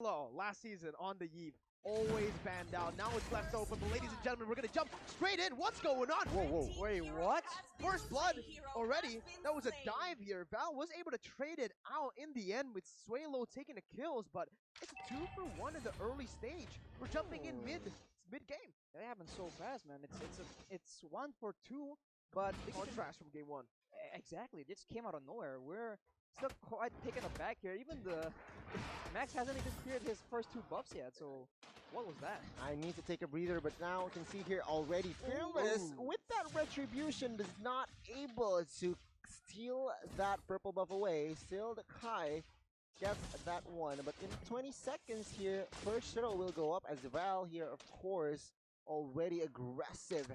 Hello, last season on the Eve, always banned out. Now it's left open, but ladies and gentlemen, we're gonna jump straight in. What's going on? Whoa, whoa, wait, what? First blood already. That was a dive here. Val was able to trade it out in the end with Swalo taking the kills, but it's a 2-for-1 in the early stage. We're jumping in mid-game. That happened so fast, man. It's 1 for 2, but contrast from game 1. Exactly, it just came out of nowhere. We're still quite taken aback here. Even the Max hasn't even cleared his first 2 buffs yet, so what was that? I need to take a breather, but now we can see here already Fearless with that retribution is not able to steal that purple buff away. Still the Kai gets that one, but in 20 seconds here, first shuttle will go up as Val here, of course, already aggressive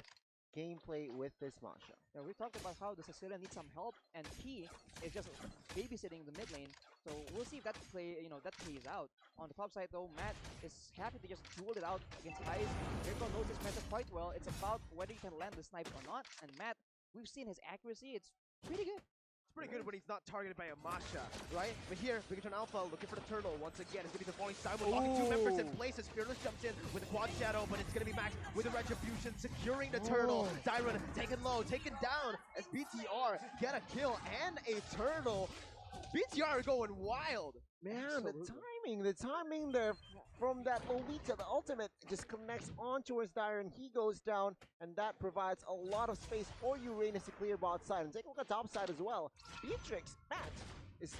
gameplay with this matchup. Yeah, we talked about how the Sicilian needs some help, and he is just babysitting the mid lane. So we'll see if that play, that plays out. On the top side though, Matt is happy to just duel it out against Ice. Mirko knows his method quite well. It's about whether he can land the snipe or not. And Matt, we've seen his accuracy. It's pretty good. It's pretty good when he's not targeted by a Masha, right? But here, BIGETRON Alpha looking for the turtle once again. It's going to be the falling side. We're locking 2 members in place as Fearless jumps in with a quad shadow, but it's going to be Max with the retribution securing the turtle. Day1 taken low, taken down as BTR get a kill and a turtle. BTR are going wild. Man, the timing there from that Lolita, the ultimate just connects on towards Day1. He goes down, and that provides a lot of space for Uranus to clear bot side. And take a look at top side as well. Beatrix, Matt, is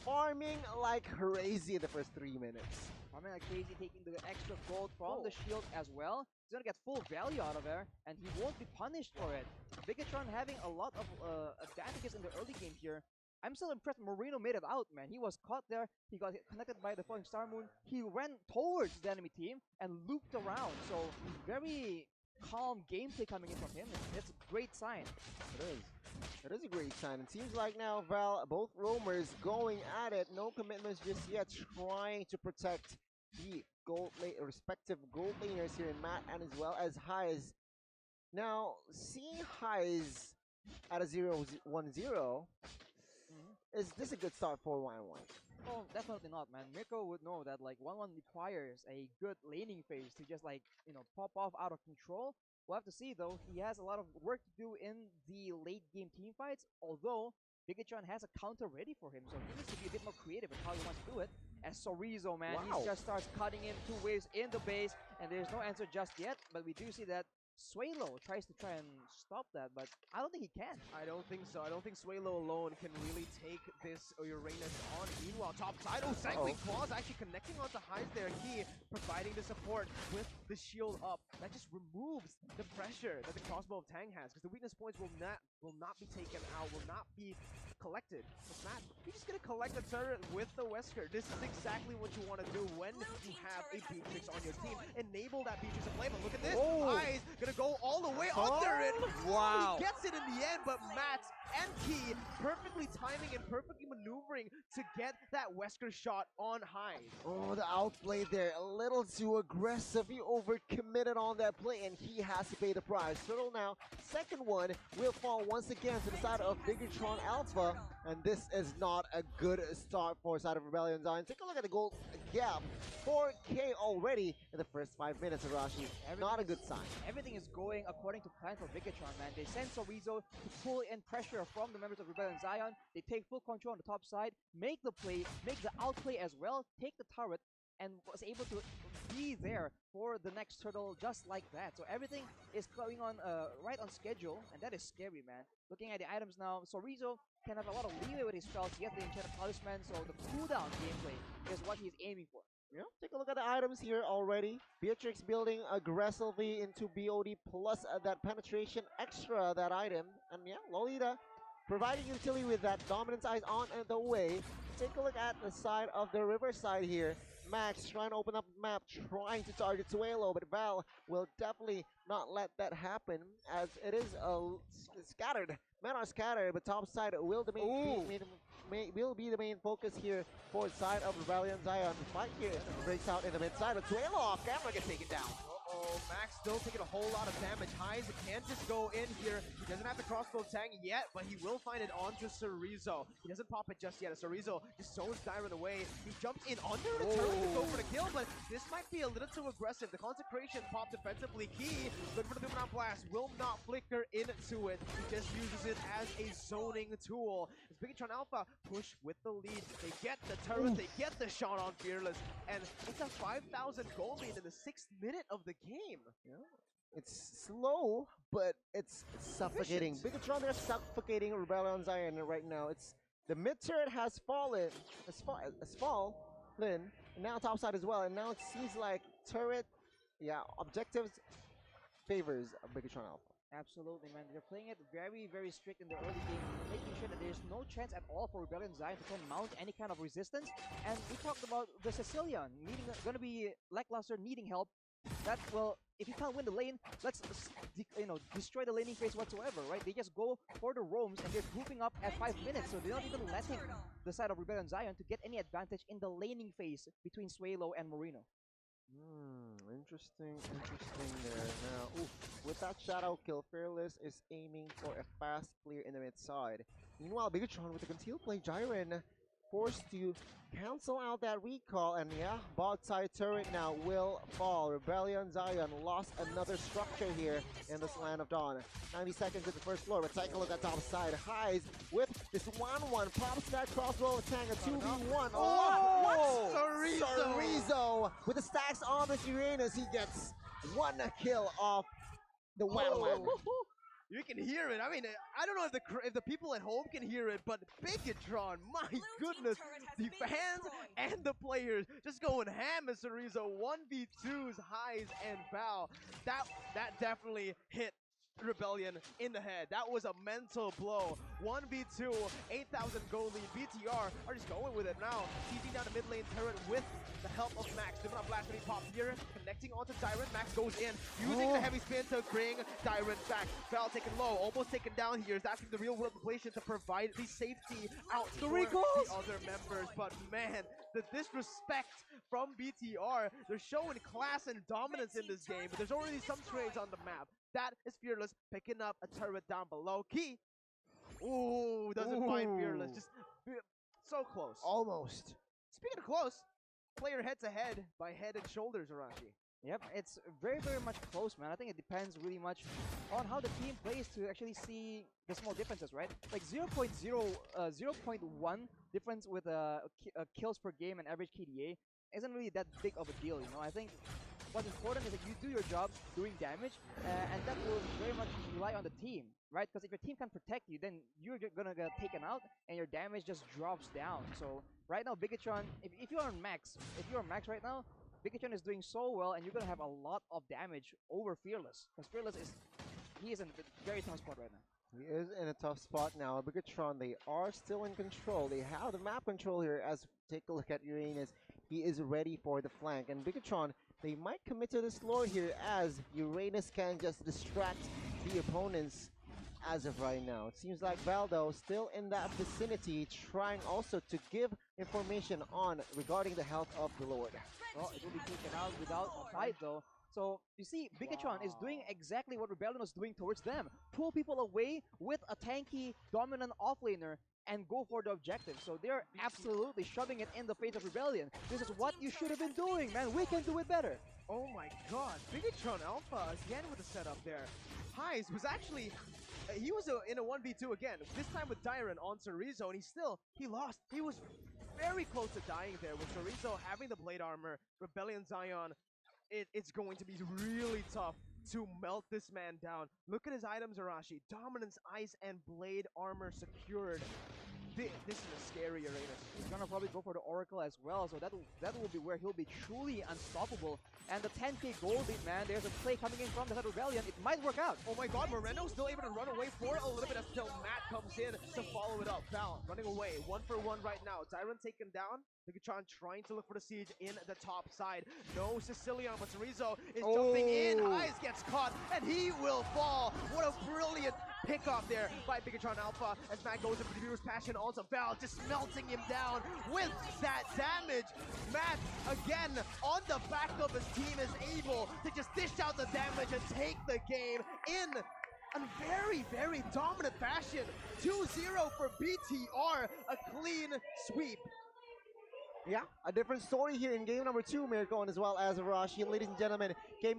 farming like crazy in the first 3 minutes. Farming like crazy, taking the extra gold from the shield as well. He's gonna get full value out of there, and he won't be punished for it. BIGETRON having a lot of advantages in the early game here. I'm still impressed Moreno made it out, man. He was caught there. He got connected by the falling star moon. He ran towards the enemy team and looped around. So very calm gameplay coming in from him. It's a great sign. It is. It is a great sign. It seems like now, Val, both roamers going at it. No commitments just yet. Trying to protect the respective gold laners here in Matt and as well as Highs. Now, seeing Highs at a 0-1-0. Is this a good start for 1-1? Oh, definitely not, man. Mirko would know that like 1-1 requires a good laning phase to just pop off out of control. We'll have to see though. He has a lot of work to do in the late game team fights, although BIGETRON has a counter ready for him, so he needs to be a bit more creative in how he wants to do it. As Sorizo, man, he just starts cutting in 2 waves in the base, and there's no answer just yet, but we do see that Swalo tries to try and stop that, but I don't think he can. I don't think so. I don't think Swalo alone can really take this Uranus on. Meanwhile, top side, Sanguine Claws actually connecting onto Highs there. He providing the support with the shield up. That just removes the pressure that the crossbow of Tang has, because the weakness points will not be taken out, will not be collected. But Matt, you're just gonna collect the turret with the Wesker. This is exactly what you want to do when you have a Beatrix on your team. Enable that Beatrix to play, but look at this. Highs gonna go all the way under it. Wow. He gets it in the end, but Matt and Key perfectly timing and perfectly maneuvering to get that Wesker shot on Highs. Oh, the outplay there, a little too aggressive. He overcommitted on that play, and he has to pay the price. Turtle now, second one will fall once again to the side of BIGETRON Alpha, and this is not a good start for side of Rebellion Zion. Take a look at the gold gap. 4K already in the first 5 minutes, Arashi. Not a good sign. Everything is going according to plan for BIGETRON, man. They send Sorizo to pull in pressure from the members of Rebellion Zion. They take full control on the top side, make the play, make the outplay as well, take the turret, and was able to be there for the next turtle just like that. So everything is going on right on schedule, and that is scary, man. Looking at the items now, Sorizo can have a lot of leeway with his spells. He has the Enchanted Talisman, so the cooldown gameplay is what he's aiming for. Yeah, take a look at the items here already. Beatrix building aggressively into BOD plus that penetration extra that item. And yeah, Lolita providing utility with that dominance eyes on the way. Take a look at the side of the riverside here. Max trying to open up the map, trying to target Swalo, but Val will definitely not let that happen as it is scattered. Men are scattered, but top side will be the main focus here for side of Rebellion Zion. The fight here breaks out in the mid side, but Swalo off camera gets taken down. Uh-oh, Max still taking a whole lot of damage. Highs can't just go in here. He doesn't have the crossbow tang yet, but he will find it onto Cerezo. He doesn't pop it just yet. Cerezo just zones Dyron away. He jumps in under the turret to go for the kill, but this might be a little too aggressive. The Consecration pop defensively key. Good for the Boomerang Blast. Will not flicker into it. He just uses it as a zoning tool. As BIGETRON Alpha push with the lead. They get the turret, they get the shot on Fearless, and it's a 5,000 goal lead in the 6th minute of the game. Yeah. It's slow, but it's suffocating. BIGETRON, they're suffocating Rebellion Zion right now. It's the mid turret has fallen, and now topside as well. And now it seems like turret, objectives favors BIGETRON Alpha. Absolutely, man. They're playing it very, very strict in the early game, making sure that there's no chance at all for Rebellion Zion to try and mount any kind of resistance. And we talked about the Sicilian going to be lackluster, needing help. That, well, if you can't win the lane, let's destroy the laning phase whatsoever, right? They just go for the roams and they're grouping up at 5 minutes, so they're not even letting the side of Rebellion Zion to get any advantage in the laning phase between Swalo and Marino. Interesting there. Now, with that shadow kill, Fearless is aiming for a fast clear in the mid side. Meanwhile, BIGETRON with the concealed play, Jiren forced to cancel out that recall, and bot side turret now will fall. Rebellion Zion lost another structure here in this Land of Dawn. 90 seconds at the first floor, but take a look at top side. Highs with this 1-1, pops that crossbow attack, a 2v1. Cerezo with the stacks on this Uranus, he gets one kill off the Wham. You can hear it. I mean, I don't know if the people at home can hear it, but BIGETRON, my goodness, the fans and the players just going ham as Cerezo 1v2s, Highs and Bow. That definitely hit Rebellion in the head. That was a mental blow. 1v2, 8,000 goal lead. BTR are just going with it now. TPing down the mid lane turret with the help of Max. They're gonna blast really pop here, connecting onto Dyron. Max goes in, using the heavy spin to bring Dyron back. Val taken low, almost taken down here. Is asking the real world population to provide the safety out for the other members. But man, the disrespect from BTR. They're showing class and dominance in this game, but there's already some trades on the map. That is Fearless picking up a turret down below. Key. Ooh, doesn't find Fearless. Just so close. Almost. Speaking of close, player head to head by head and shoulders, Arashi. Yep, it's very, very much close, man. I think it depends really much on how the team plays to actually see the small differences, right? Like 0.1 difference with kills per game and average KDA isn't really that big of a deal, you know? I think what's important is that you do your job doing damage, and that will very much rely on the team, right? Because if your team can protect you, then you're gonna get taken out, and your damage just drops down. So right now, BIGETRON, if you're on max, right now, BIGETRON is doing so well, and you're gonna have a lot of damage over Fearless, because Fearless he is in a very tough spot right now. He is in a tough spot now. BIGETRON, they are still in control. They have the map control here. As take a look at Uranus, he is ready for the flank, and BIGETRON, they might commit to this lore here as Uranus can just distract the opponents as of right now. It seems like Valdo still in that vicinity, trying also to give information on regarding the health of the Lord. Well, it will be taken out without a fight though. So you see, BIGETRON is doing exactly what Rebellion was doing towards them. Pull people away with a tanky, dominant offlaner and go for the objective. So they're absolutely shoving it in the face of Rebellion. This is what you should have been doing, man. We can do it better. Oh my god, BIGETRON Alpha again with the setup there. Highs was actually, he was in a 1v2 again, this time with Dyron on Cerezo, and he lost. He was very close to dying there with Cerezo having the blade armor. Rebellion Zion, it's going to be really tough to melt this man down. Look at his items, Arashi. Dominance, ice, and blade armor secured. This is a scary Uranus. He's gonna probably go for the Oracle as well, so that will be where he'll be truly unstoppable. And the 10k gold lead, man, there's a play coming in from the Rebellion. It might work out. Oh my god, Moreno's still able to run away for a little bit until Matt comes in to follow it up. Val running away, 1-for-1 right now. Dyron taken down. BIGETRON trying to look for the siege in the top side. No Sicilian, but Cerezo is jumping in. Highs gets caught, and he will fall. What a brilliant pick off there by BIGETRON Alpha as Matt goes in for the viewer's passion onto Val, just melting him down with that damage. Matt, again, on the back of his team, is able to just dish out the damage and take the game in a very, very dominant fashion. 2-0 for BTR, a clean sweep. Yeah, a different story here in game number 2, Mirko, and as well as Rush. Ladies and gentlemen, game